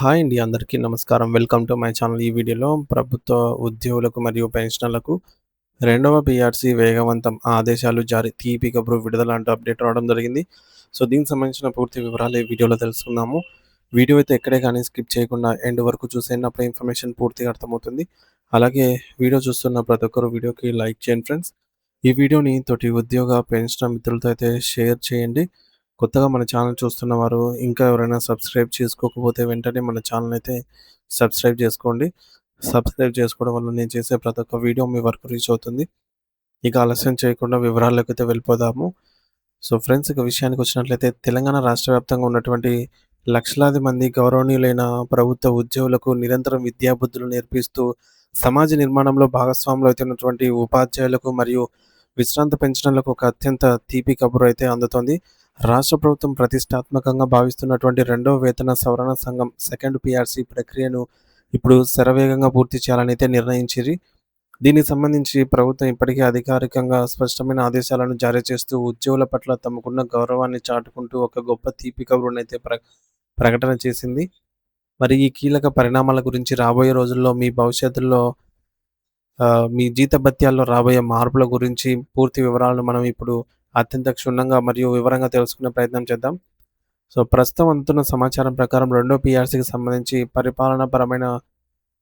Hi అండి. అందరికీ నమస్కారం. Welcome to my channel. ఈ వీడియోలో ప్రభుత్వ ఉద్యోగులకు మరియు పెన్షనర్లకు రెండవ పీఆర్సీ వేగవంతం ఆదేశాలు జారీ తీపి కబురు విడుదల అంటూ అప్డేట్ రావడం జరిగింది. సో, దీనికి సంబంధించిన పూర్తి వివరాలు ఈ వీడియోలో తెలుసుకుందాము. వీడియో అయితే ఎక్కడే కానీ స్కిప్ చేయకుండా ఎండ్ వరకు చూసేయండి. అప్పుడే ఇన్ఫర్మేషన్ పూర్తిగా అర్థమవుతుంది. అలాగే వీడియో చూస్తున్న ప్రతి ఒక్కరు వీడియోకి లైక్ చేయండి ఫ్రెండ్స్. ఈ వీడియోని తోటి ఉద్యోగ, పెన్షనర్ మిత్రులతో అయితే షేర్ చేయండి. కొత్తగా మన ఛానల్ చూస్తున్న వారు ఇంకా ఎవరైనా సబ్స్క్రైబ్ చేసుకోకపోతే వెంటనే మన ఛానల్ అయితే సబ్స్క్రైబ్ చేసుకోండి. సబ్స్క్రైబ్ చేసుకోవడం వల్ల నేను చేసే ప్రతి ఒక్క వీడియో మీ వరకు రీచ్ అవుతుంది. ఇక ఆలస్యం చేయకుండా వివరాల్లోకైతే వెళ్ళిపోదాము. సో ఫ్రెండ్స్, ఇక విషయానికి వచ్చినట్లయితే తెలంగాణ రాష్ట్ర వ్యాప్తంగా ఉన్నటువంటి లక్షలాది మంది గౌరవనీయులైన ప్రభుత్వ ఉద్యోగులకు నిరంతరం విద్యాబుద్ధులు నేర్పిస్తూ సమాజ నిర్మాణంలో భాగస్వాములు అవుతున్నటువంటి ఉపాధ్యాయులకు మరియు విశ్రాంత పెన్షనర్లకు ఒక అత్యంత తీపి కబురు అయితే అందుతోంది. రాష్ట్ర ప్రభుత్వం ప్రతిష్టాత్మకంగా భావిస్తున్నటువంటి రెండవ వేతన సవరణ సంఘం సెకండ్ పీఆర్సీ ప్రక్రియను ఇప్పుడు శరవేగంగా పూర్తి చేయాలని అయితే నిర్ణయించింది. దీనికి సంబంధించి ప్రభుత్వం ఇప్పటికే అధికారికంగా స్పష్టమైన ఆదేశాలను జారీ చేస్తూ ఉద్యోగుల పట్ల తమకున్న గౌరవాన్ని చాటుకుంటూ ఒక గొప్ప తీపి కబురునైతే ప్రకటన చేసింది. మరి ఈ కీలక పరిణామాల గురించి రాబోయే రోజుల్లో మీ భవిష్యత్తులో మీ జీతభత్యాల్లో రాబోయే మార్పుల గురించి పూర్తి వివరాలను మనం ఇప్పుడు అత్యంత క్షుణ్ణంగా మరియు వివరంగా తెలుసుకునే ప్రయత్నం చేద్దాం. సో, ప్రస్తుతం అందుతున్న సమాచారం ప్రకారం రెండో పీఆర్సీకి సంబంధించి పరిపాలనాపరమైన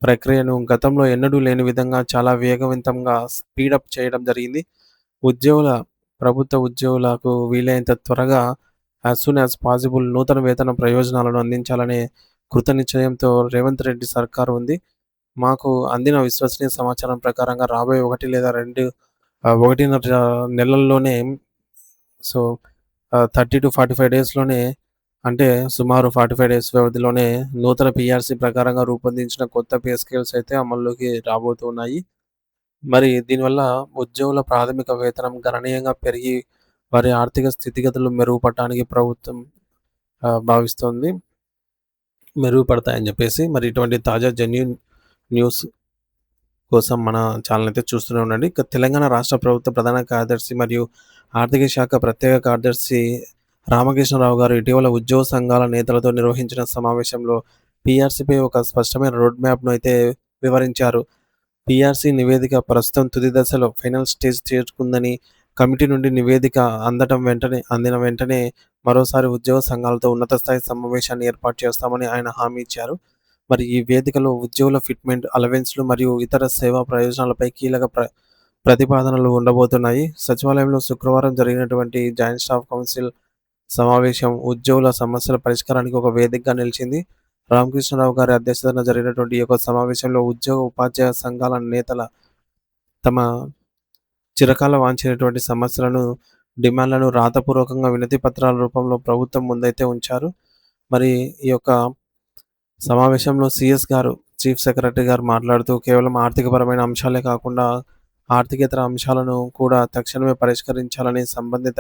ప్రక్రియను గతంలో ఎన్నడూ లేని విధంగా చాలా వేగవంతంగా స్పీడప్ చేయడం జరిగింది. ఉద్యోగుల ప్రభుత్వ ఉద్యోగులకు వీలైనంత త్వరగా యాజ్ సూన్ యాజ్ పాసిబుల్ నూతన వేతన ప్రయోజనాలను అందించాలనే కృతనిశ్చయంతో రేవంత్ రెడ్డి సర్కారు ఉంది. మాకు అందిన విశ్వసనీయ సమాచారం ప్రకారంగా రాబోయే 1 లేదా 1.5 నెలల్లోనే, సో 30-45 డేస్‌లోనే, అంటే సుమారు 45 డేస్ వ్యవధిలోనే నూతన పీఆర్సీ ప్రకారంగా రూపొందించిన కొత్త పే స్కేల్స్ అయితే అమల్లోకి రాబోతున్నాయి. మరి దీనివల్ల ఉద్యోగుల ప్రాథమిక వేతనం గణనీయంగా పెరిగి వారి ఆర్థిక స్థితిగతులు మెరుగుపడటానికి ప్రభుత్వం భావిస్తోంది. మెరుగుపడతాయని జెప్పేసి. మరి ఇటువంటి తాజా జెన్యూన్ న్యూస్ కోసం మన ఛానల్ అయితే చూస్తూనే ఉండండి. ఇక తెలంగాణ రాష్ట్ర ప్రభుత్వ ప్రధాన కార్యదర్శి మరియు ఆర్థిక శాఖ ప్రత్యేక కార్యదర్శి రామకృష్ణరావు గారు ఇటీవల ఉద్యోగ సంఘాల నేతలతో నిర్వహించిన సమావేశంలో పీఆర్సీపై ఒక స్పష్టమైన రోడ్ మ్యాప్‌ను అయితే వివరించారు. పీఆర్సీ నివేదిక ప్రస్తుతం తుది దశలో ఫైనల్ స్టేజ్ చేరుకుందని, కమిటీ నుండి నివేదిక అందిన వెంటనే మరోసారి ఉద్యోగ సంఘాలతో ఉన్నత స్థాయి సమావేశాన్ని ఏర్పాటు చేస్తామని ఆయన హామీ ఇచ్చారు. మరి ఈ వేదికలో ఉద్యోగుల ఫిట్‌మెంట్, అలవెన్స్‌లు మరియు ఇతర సేవా ప్రయోజనాలపై కీలక ప్రతిపాదనలు ఉండబోతున్నాయి. సచివాలయంలో శుక్రవారం జరిగినటువంటి జాయింట్ స్టాఫ్ కౌన్సిల్ సమావేశం ఉద్యోగుల సమస్యల పరిష్కారానికి ఒక వేదికగా నిలిచింది. రామకృష్ణరావు గారి అధ్యక్షతన జరిగినటువంటి ఈ యొక్క సమావేశంలో ఉద్యోగ, ఉపాధ్యాయ సంఘాల నేతల తమ చిరకాల వాంఛనైనటువంటి సమస్యలను, డిమాండ్‌లను రాతపూర్వకంగా వినతి పత్రాల రూపంలో ప్రభుత్వం ముందైతే ఉంచారు. మరి ఈ యొక్క సమావేశంలో సీఎస్ గారు, చీఫ్ సెక్రటరీ గారు మాట్లాడుతూ కేవలం ఆర్థికపరమైన అంశాలే కాకుండా ఆర్థికేతర అంశాలను కూడా తక్షణమే పరిష్కరించాలని సంబంధిత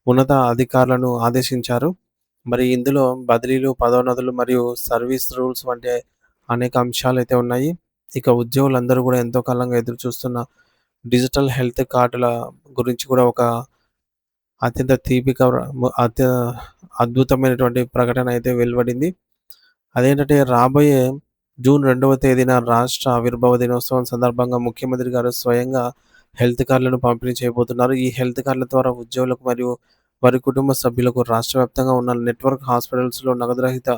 ఉన్నత అధికారులను ఆదేశించారు. మరి ఇందులో బదిలీలు, పదోన్నతులు మరియు సర్వీస్ రూల్స్ వంటి అనేక అంశాలైతే ఉన్నాయి. ఇక ఉద్యోగులందరూ కూడా ఎంతో కాలంగా ఎదురు చూస్తున్న డిజిటల్ హెల్త్ కార్డుల గురించి కూడా ఒక అత్యంత తీపికర అద్భుతమైనటువంటి ప్రకటన అయితే వెలువడింది. అదేంటంటే రాబోయే జూన్ 2వ తేదీన రాష్ట్ర ఆవిర్భావ దినోత్సవం సందర్భంగా ముఖ్యమంత్రి గారు స్వయంగా హెల్త్ కార్డులను పంపిణీ చేయబోతున్నారు. ఈ హెల్త్ కార్డుల ద్వారా ఉద్యోగులకు మరియు వారి కుటుంబ సభ్యులకు రాష్ట్ర వ్యాప్తంగా ఉన్న నెట్వర్క్ హాస్పిటల్స్‌లో నగదురహిత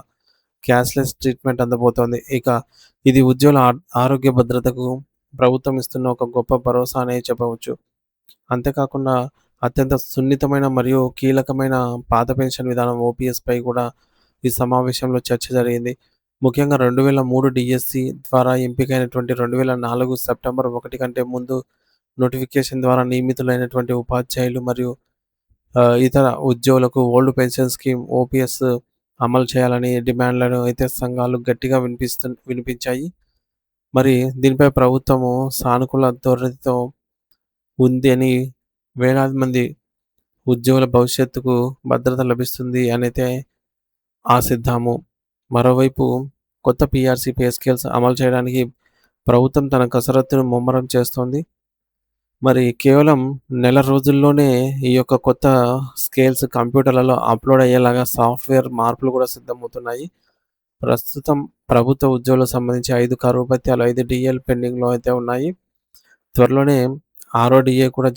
క్యాష్‌లెస్ ట్రీట్మెంట్ అందబోతోంది. ఇక ఇది ఉద్యోగుల ఆరోగ్య భద్రతకు ప్రభుత్వం ఇస్తున్న ఒక గొప్ప భరోసా అనే చెప్పవచ్చు. అంతేకాకుండా అత్యంత సున్నితమైన మరియు కీలకమైన పాత పెన్షన్ విధానం ఓపీఎస్‌పై కూడా ఈ సమావేశంలో చర్చ జరిగింది. ముఖ్యంగా 2003 డీఎస్సీ ద్వారా ఎంపికైనటువంటి 2004 సెప్టెంబర్ 1 కంటే ముందు నోటిఫికేషన్ ద్వారా నియమితులైనటువంటి ఉపాధ్యాయులు మరియు ఇతర ఉద్యోగులకు ఓల్డ్ పెన్షన్ స్కీమ్ ఓపీఎస్ అమలు చేయాలని డిమాండ్‌లను అయితే సంఘాలు గట్టిగా వినిపించాయి. మరి దీనిపై ప్రభుత్వము సానుకూల ధోరణితో ఉంది అని, వేలాది మంది ఉద్యోగుల భవిష్యత్తుకు భద్రత లభిస్తుంది అనైతే ఆశిద్దాము. మరోవైపు కొత్త పీఆర్సీ పే స్కేల్స్ అమలు చేయడానికి ప్రభుత్వం తన కసరత్తును ముమ్మరం చేస్తోంది. మరి కేవలం నెల రోజుల్లోనే ఈ యొక్క కొత్త స్కేల్స్ కంప్యూటర్లలో అప్‌లోడ్ అయ్యేలాగా సాఫ్ట్‌వేర్ మార్పులు కూడా సిద్ధమవుతున్నాయి. ప్రస్తుతం ప్రభుత్వ ఉద్యోగులకు సంబంధించి 5 కరువు భత్యాలు, 5 డీఏలు పెండింగ్‌లో అయితే ఉన్నాయి. త్వరలోనే ఆరో డీఏ కూడా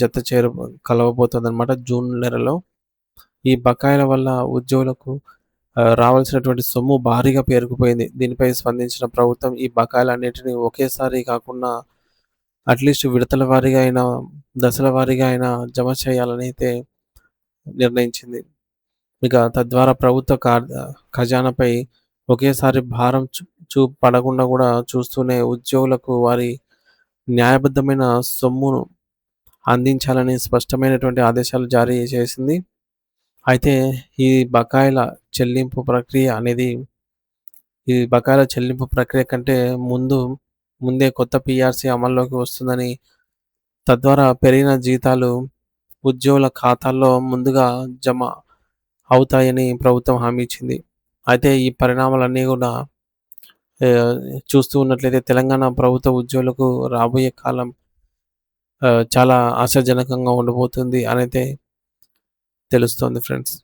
కలవబోతోందనమాట జూన్ నెలలో. ఈ బకాయిల వల్ల ఉద్యోగులకు రావాల్సినటువంటి సొమ్ము భారీగా పేరుకుపోయింది. దీనిపై స్పందించిన ప్రభుత్వం ఈ బకాయిలన్నిటిని ఒకేసారి కాకుండా అట్‌లీస్ట్ విడతల వారీగా అయినా, దశల వారీగా అయినా జమ చేయాలనైతే నిర్ణయించింది. ఇక తద్వారా ప్రభుత్వ ఖజానాపై ఒకేసారి భారం పడకుండా గూడా చూస్తూనే ఉద్యోగులకు వారి న్యాయబద్ధమైన సొమ్మును అందించాలని స్పష్టమైనటువంటి ఆదేశాలు జారీ చేసింది. అయితే ఈ బకాయిల చెల్లింపు ప్రక్రియ అనేది ఈ బకాయిల చెల్లింపు ప్రక్రియ కంటే ముందే కొత్త పీఆర్సీ అమల్లోకి వస్తుందని, తద్వారా పెరిగిన జీతాలు ఉద్యోగుల ఖాతాల్లో ముందుగా జమ అవుతాయని ప్రభుత్వం హామీ ఇచ్చింది. అయితే ఈ పరిణామాలన్నీ గూడా ఆహ్, చూస్తూ ఉన్నట్లయితే తెలంగాణ ప్రభుత్వ ఉద్యోగులకు రాబోయే కాలం చాలా ఆశాజనకంగా ఉండబోతుంది అనైతే తెలుస్తోంది ఫ్రెండ్స్.